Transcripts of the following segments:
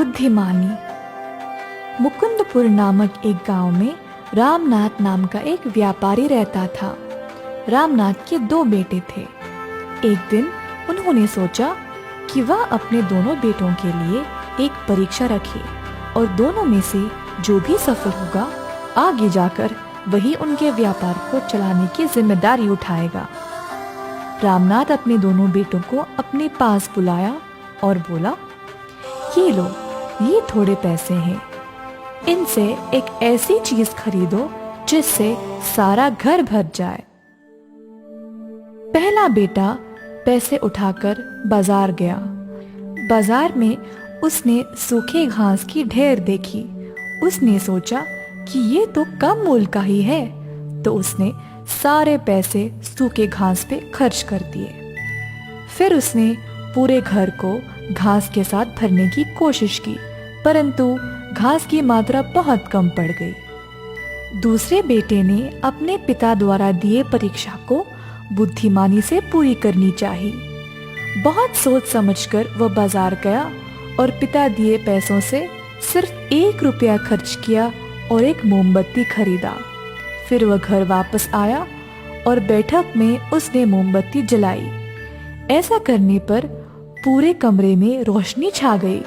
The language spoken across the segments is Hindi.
बुद्धिमानी। मुकुंदपुर नामक एक गांव में रामनाथ नाम का एक व्यापारी रहता था। रामनाथ के 2 बेटे थे। एक दिन उन्होंने सोचा कि वह अपने दोनों बेटों के लिए एक परीक्षा रखे और दोनों में से जो भी सफल होगा आगे जाकर वही उनके व्यापार को चलाने की जिम्मेदारी उठाएगा। रामनाथ अपने दोनों बेटों को अपने पास बुलाया और बोला, ये लो, ये थोड़े पैसे हैं, इनसे एक ऐसी चीज खरीदो जिससे सारा घर भर जाए। पहला बेटा पैसे उठाकर बाजार गया। बाजार में उसने सूखे घास की ढेर देखी। उसने सोचा कि ये तो कम मूल्य का ही है, तो उसने सारे पैसे सूखे घास पे खर्च कर दिए। फिर उसने पूरे घर को घास के साथ भरने की कोशिश की, परंतु घास की मात्रा बहुत कम पड़ गई। दूसरे बेटे ने अपने पिता द्वारा दिए परीक्षा को बुद्धिमानी से पूरी करनी चाहिए। बहुत सोच समझकर वह बाजार गया और पिता दिए पैसों से सिर्फ 1 रुपया खर्च किया और एक मोमबत्ती खरीदा। फिर वह घर वापस आया और बैठक में उसने मोमबत्ती जलाई। ऐसा करने पर पूरे कमरे में रोशनी छा गई।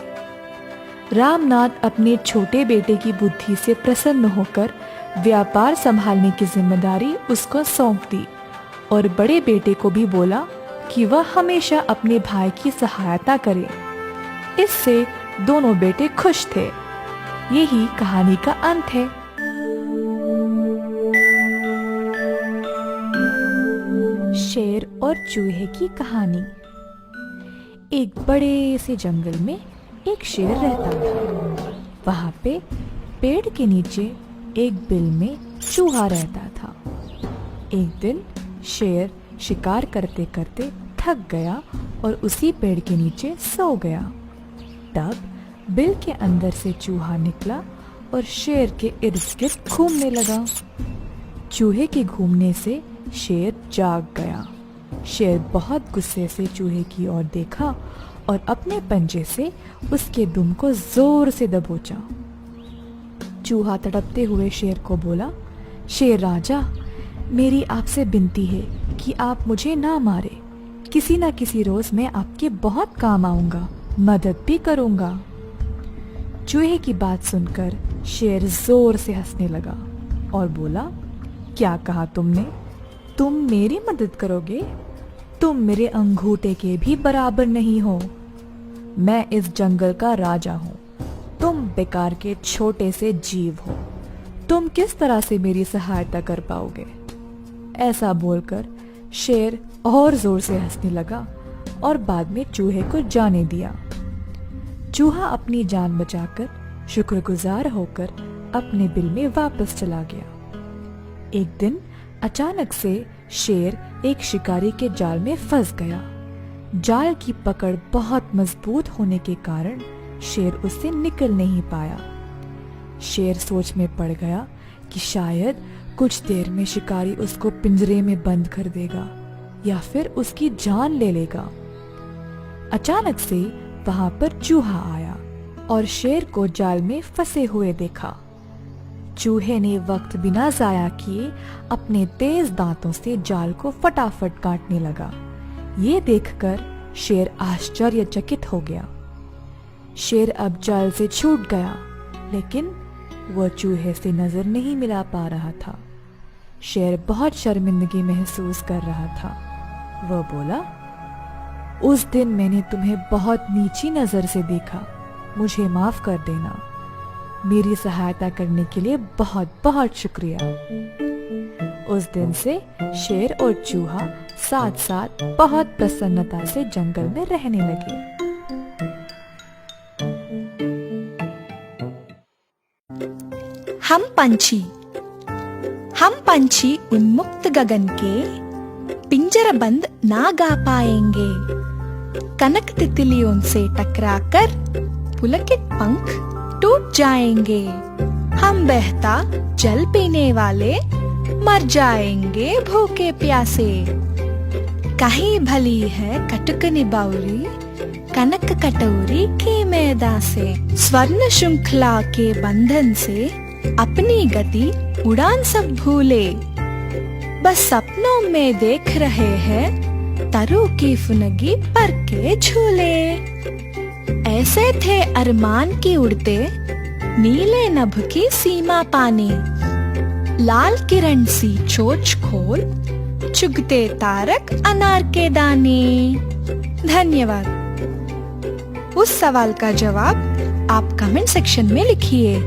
रामनाथ अपने छोटे बेटे की बुद्धि से प्रसन्न होकर व्यापार संभालने की जिम्मेदारी उसको सौंप दी और बड़े बेटे को भी बोला कि वह हमेशा अपने भाई की सहायता करे। इससे दोनों बेटे खुश थे। यही कहानी का अंत है। शेर और चूहे की कहानी। एक बड़े से जंगल में एक शेर रहता था। वहां पे पेड़ के नीचे एक बिल में चूहा रहता था। एक दिन शेर शिकार करते करते थक गया और उसी पेड़ के नीचे सो गया। तब बिल के अंदर से चूहा निकला और शेर के इर्द गिर्द घूमने लगा। चूहे के घूमने से शेर जाग गया। शेर बहुत गुस्से से चूहे की ओर देखा और अपने पंजे से उसके दुम को जोर से दबोचा। चूहा तड़पते हुए शेर को बोला, शेर राजा, मेरी आपसे विनती है कि आप मुझे ना मारे। किसी न किसी रोज मैं आपके बहुत काम आऊंगा, मदद भी करूंगा। चूहे की बात सुनकर शेर जोर से हंसने लगा और बोला, क्या कहा तुमने? तुम मेरी मदद करोगे? तुम मेरे अंगूठे के भी बराबर नहीं हो। मैं इस जंगल का राजा हूँ, तुम बेकार के छोटे से जीव हो। तुम किस तरह से मेरी सहायता कर पाओगे? ऐसा बोलकर शेर और जोर से हंसने लगा और बाद में चूहे को जाने दिया। चूहा अपनी जान बचाकर शुक्रगुजार होकर अपने बिल में वापस चला गया। एक दिन अचानक से शेर एक शिकारी के जाल में फंस गया। जाल की पकड़ बहुत मजबूत होने के कारण शेर उससे निकल नहीं पाया। शेर सोच में पड़ गया कि शायद कुछ देर में शिकारी उसको पिंजरे में बंद कर देगा या फिर उसकी जान ले लेगा। अचानक से वहां पर चूहा आया और शेर को जाल में फंसे हुए देखा। चूहे ने वक्त बिना जाया किए अपने तेज दांतों से जाल को फटाफट काटने लगा। ये देखकर शेर आश्चर्यचकित हो गया। शेर अब जाल से छूट गया, लेकिन वह चूहे से नजर नहीं मिला पा रहा था। शेर बहुत शर्मिंदगी महसूस कर रहा था। वह बोला, उस दिन मैंने तुम्हें बहुत नीची नजर से देखा, मुझे माफ कर देना। मेरी सहायता करने के लिए बहुत बहुत शुक्रिया। उस दिन से शेर और चूहा साथ साथ बहुत प्रसन्नता से जंगल में रहने लगे। हम पंछी उन्मुक्त गगन के पिंजरा बंद ना गा पाएंगे। कनक तितलियों से टकराकर पुलकित पंख टूट जाएंगे। हम बहता जल पीने वाले मर जाएंगे भूखे प्यासे। कहीं भली है कटकनी बावली, कनक कटोरी की मैदा से, स्वर्ण श्रृंखला के बंधन से अपनी गति उड़ान सब भूले, बस सपनों में देख रहे हैं तरु की फुनगी पर के झूले। ऐसे थे अरमान की उड़ते नीले नभ की सीमा पाने, लाल किरण सी चोंच खोल चुगते तारक अनार के दाने। धन्यवाद। उस सवाल का जवाब आप कमेंट सेक्शन में लिखिए।